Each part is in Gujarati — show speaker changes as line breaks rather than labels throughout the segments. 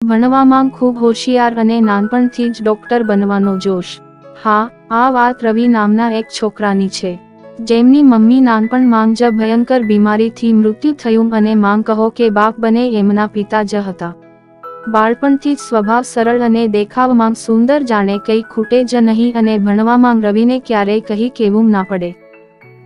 ભણવામાં ખૂબ હોશિયાર અને નાનપણથી જ ડોક્ટર બનવાનો જોશ. હા, આ વાત રવિ નામના એક છોકરાની છે, જેમની મમ્મી નાનપણમાં જ ભયંકર બીમારીથી મૃત્યુ થયું અને માંગ કહો કે બાપ બને એમના પિતા જ હતા. બાળપણથી જ સ્વભાવ સરળ અને દેખાવમાં સુંદર, જાણે કંઈ ખૂટે જ નહીં અને ભણવામાં રવિને ક્યારેય કહી કહેવું ના પડે.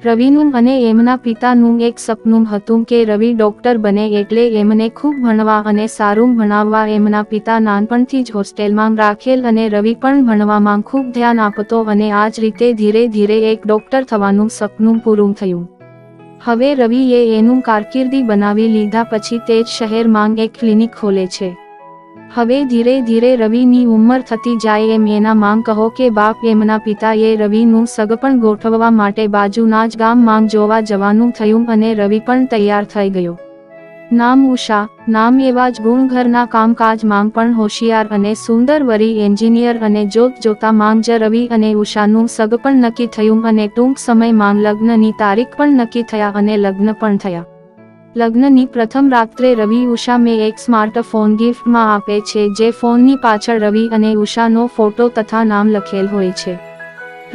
રવિનું અને એમના પિતાનું એક સપનું હતું કે રવિ ડોક્ટર બને, એટલે એમને ખૂબ ભણવા અને સારું ભણાવવા એમના પિતા નાનપણથી જ હોસ્ટેલમાં રાખેલ અને રવિ પણ ભણવામાં ખૂબ ધ્યાન આપતો અને આ જ રીતે ધીરે ધીરે એક ડોક્ટર થવાનું સપનું પૂરું થયું. હવે રવિએ એનું કારકિર્દી બનાવી લીધા પછી તે જ શહેરમાં એક ક્લિનિક ખોલે છે. હવે ધીરે ધીરે રવિની ઉંમર થતી જાય એમ એના માંગ કહો કે બાપ એમના પિતાએ રવિનું સગપણ ગોઠવવા માટે બાજુના જ ગામમાં જોવા જવાનું થયું અને રવિ પણ તૈયાર થઈ ગયો. નામ ઉષા, નામ એવા જ ગુણ, ઘરના કામકાજમાં પણ હોશિયાર અને સુંદર, વરી એન્જિનિયર અને જોત જોતામાં જ રવિ અને ઉષાનું સગપણ નક્કી થયું અને ટૂંક સમયમાં લગ્નની તારીખ પણ નક્કી થયા અને લગ્ન પણ થયા. લગ્નની પ્રથમ રાત્રે રવિ ઉષાને એક સ્માર્ટફોન ગિફ્ટમાં આપે છે, જે ફોનની પાછળ રવિ અને ઉષાનો ફોટો તથા નામ લખેલ હોય છે.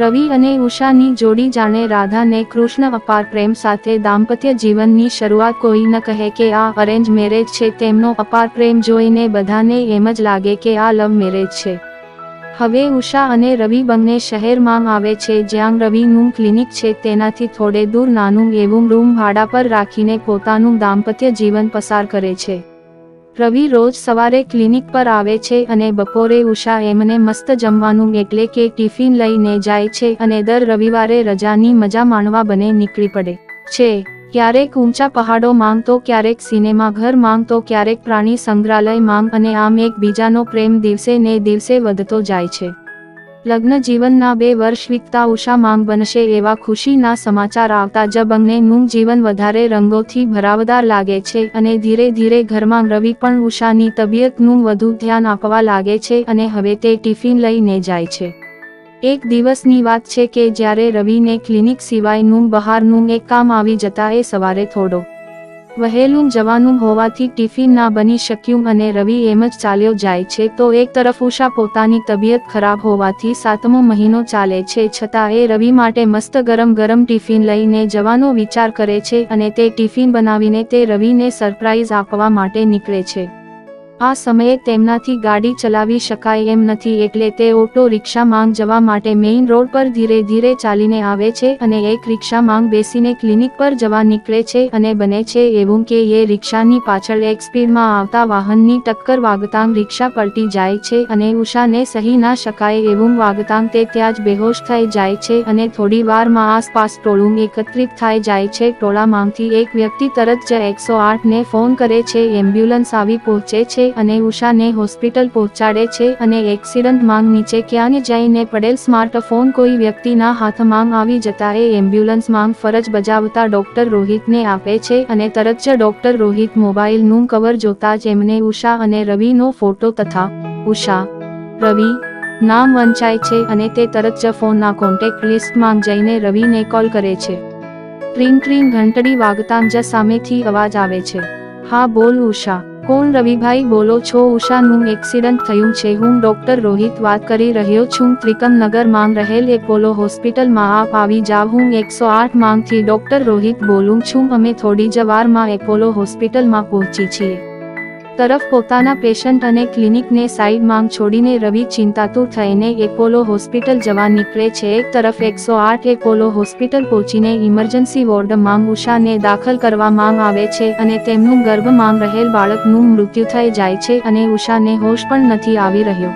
રવિ અને ઉષાની જોડી જાણે રાધા ને કૃષ્ણ, અપાર પ્રેમ સાથે દાંપત્ય જીવનની શરૂઆત. કોઈ ન કહે કે આ અરેન્જ મેરેજ છે, તેમનો અપાર પ્રેમ જોઈને બધાને એમ જ લાગે કે આ લવ મેરેજ છે. હવે ઉષા અને રવિ બંને શહેરમાં આવે છે, જ્યાં રવિનું ક્લિનિક છે તેનાથી થોડે દૂર નાનું એવું રૂમ ભાડા પર રાખીને પોતાનું દાંપત્ય જીવન પસાર કરે છે. રવિ રોજ સવારે ક્લિનિક પર આવે છે અને બપોરે ઉષા એમને મસ્ત જમવાનું એટલે કે ટિફિન લઈને જાય છે અને દર રવિવારે રજાની મજા માણવા બંને નીકળી પડે છે. ક્યારેક ઊંચા પહાડો માંગ, તો ક્યારેક સિનેમા ઘર માંગ, તો ક્યારેક પ્રાણી સંગ્રહાલય માંગ અને આમ એકબીજાનો પ્રેમ દિવસે ને દિવસે વધતો જાય છે. લગ્ન જીવનના 2 વર્ષ વીતતા ઉષા માંગ બનશે એવા ખુશીના સમાચાર આવતા જ બંનેનું જીવન વધારે રંગોથી ભરાવદાર લાગે છે અને ધીરે ધીરે ઘરમાં રવિ પણ ઉષાની તબિયતનું વધુ ધ્યાન આપવા લાગે છે અને હવે તે ટિફિન લઈને જાય છે. એક દિવસની વાત છે કે જ્યારે રવિને ક્લિનિક સિવાયનું બહારનું એક કામ આવી જતા એ સવારે થોડો વહેલું જવાનું હોવાથી ટિફિન ના બની શક્યું અને રવિ એમ જ ચાલ્યો જાય છે. તો એક તરફ ઉષા પોતાની તબિયત ખરાબ હોવાથી 7મો મહિનો ચાલે છે, છતાં એ રવિ માટે મસ્ત ગરમ ગરમ ટિફિન લઈને જવાનો વિચાર કરે છે અને તે ટિફિન બનાવીને તે રવિને સરપ્રાઈઝ આપવા માટે નીકળે છે. આ સમયે તેમનાથી ગાડી ચલાવી શકાય એમ નથી, એટલે તે ઓટો રિક્ષામાં જવા માટે મેઇન રોડ પર ધીરે ધીરે ચાલીને આવે છે અને એક રિક્ષામાં બેસીને ક્લિનિક પર જવા નીકળે છે અને બને છે એવું કે એ રિક્ષાની પાછળ એક સ્પીડમાં આવતા વાહનની ટક્કર વાગતાં રિક્ષા પલટી જાય છે અને ઉષાને સહી ના શકાય એવું વાગતાં તે ત્યાં જ બેહોશ થઈ જાય છે અને થોડી વારમાં આસપાસ ટોળું એકત્રિત થઈ જાય છે. ટોળામાંથી એક વ્યક્તિ તરત જ 108ને ફોન કરે છે. એમ્બ્યુલન્સ આવી પહોંચે છે અને ઉષાને હોસ્પિટલ પહોંચાડે છે અને એક્સિડન્ટમાં નીચે ક્યાં જઈને પડેલ સ્માર્ટફોન કોઈ વ્યક્તિના હાથમાં આવી જતા એ એમ્બ્યુલન્સમાં ફરજ બજાવતા ડોક્ટર રોહિતને આપે છે અને તરત જ ડોક્ટર રોહિત મોબાઈલનું કવર જોતા જ એમને ઉષા અને રવિનો ફોટો તથા ઉષા રવિ નામ વંચાય છે અને તે તરત જ ફોનના કોન્ટેક્ટ લિસ્ટમાં જઈને રવિને કોલ કરે છે. ટ્રીન ટ્રીન ઘંટડી વાગતાં જ સામેથી અવાજ આવે છે. હા બોલ ઉષા. કોણ? રવિભાઈ બોલો છો? ઉષાનું એક્સિડન્ટ થયું છે, હું ડોક્ટર રોહિત વાત કરી રહ્યો છું, ત્રિકમનગરમાં રહેલ એપોલો હોસ્પિટલમાં આપ આવી જાવ. હું 108 માંથી ડોક્ટર રોહિત બોલું છું. અમે થોડી જ વારમાં એપોલો હોસ્પિટલમાં પહોંચી છીએ. તરફ પોતાના પેશન્ટ અને ક્લિનિકને સાઈડમાં છોડીને રવિ ચિંતાતુર થઈને એપોલો હોસ્પિટલ જવા નીકળે છે. એક તરફ 108 એપોલો હોસ્પિટલ પહોંચીને ઇમરજન્સી વોર્ડમાં ઉષાને દાખલ કરવામાં આવે છે અને તેમનું ગર્ભમાં રહેલ બાળકનું મૃત્યુ થઈ જાય છે અને ઉષાને હોશ પણ નથી આવી રહ્યો.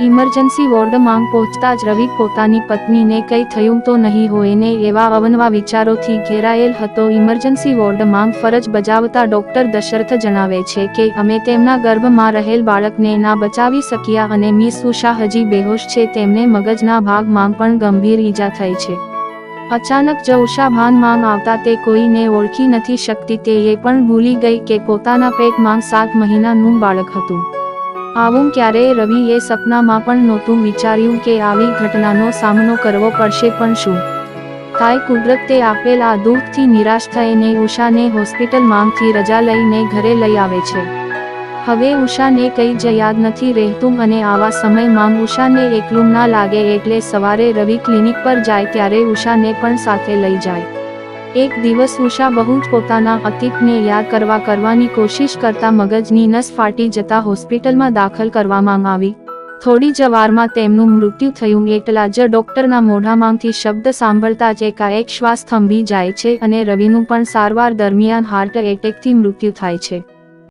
ઇમરજન્સી વોર્ડમાં પહોંચતા જ રવિ પોતાની પત્નીને કંઈ થયું તો નહીં હોય ને એવા અવનવા વિચારોથી ઘેરાયેલ હતો. ઇમરજન્સી વોર્ડમાં ફરજ બજાવતા ડોક્ટર દશરથ જણાવે છે કે અમે તેમના ગર્ભમાં રહેલ બાળકને ના બચાવી શક્યા અને મિસ ઉષા હજી બેહોશ છે, તેમને મગજના ભાગમાં પણ ગંભીર ઈજા થઈ છે. અચાનક જ ઉષા ભાનમાં આવતા તે કોઈને ઓળખી નથી શકતી. તે એ પણ ભૂલી ગઈ કે પોતાના પેટમાં 7 મહિનાનું બાળક હતું. આવું ક્યારેય રવિએ સપનામાં પણ નહોતું વિચાર્યું કે આવી ઘટનાનો સામનો કરવો પડશે. પણ શું થાય? કુદરતે આપેલ આ દુઃખથી નિરાશ થઈને ઉષાને હોસ્પિટલમાંથી રજા લઈને ઘરે લઈ આવે છે. હવે ઉષાને કંઈ જ યાદ નથી રહેતું અને આવા સમયમાં ઉષાને એકલું ના લાગે એટલે સવારે રવિ ક્લિનિક પર જાય ત્યારે ઉષાને પણ સાથે લઈ જાય. એક દિવસ ઉષા બહુ જ પોતાના અતીતને યાદ કરવાની કોશિશ કરતા મગજની નસ ફાટી જતા હોસ્પિટલમાં દાખલ કરવામાં આવી. થોડી જ વારમાં તેમનું મૃત્યુ થયું. એટલા જ ડોક્ટરના મોઢામાંથી શબ્દ સાંભળતા જ એકાએક શ્વાસ થંભી જાય છે અને રવિનું પણ સારવાર દરમિયાન હાર્ટ એટેકથી મૃત્યુ થાય છે.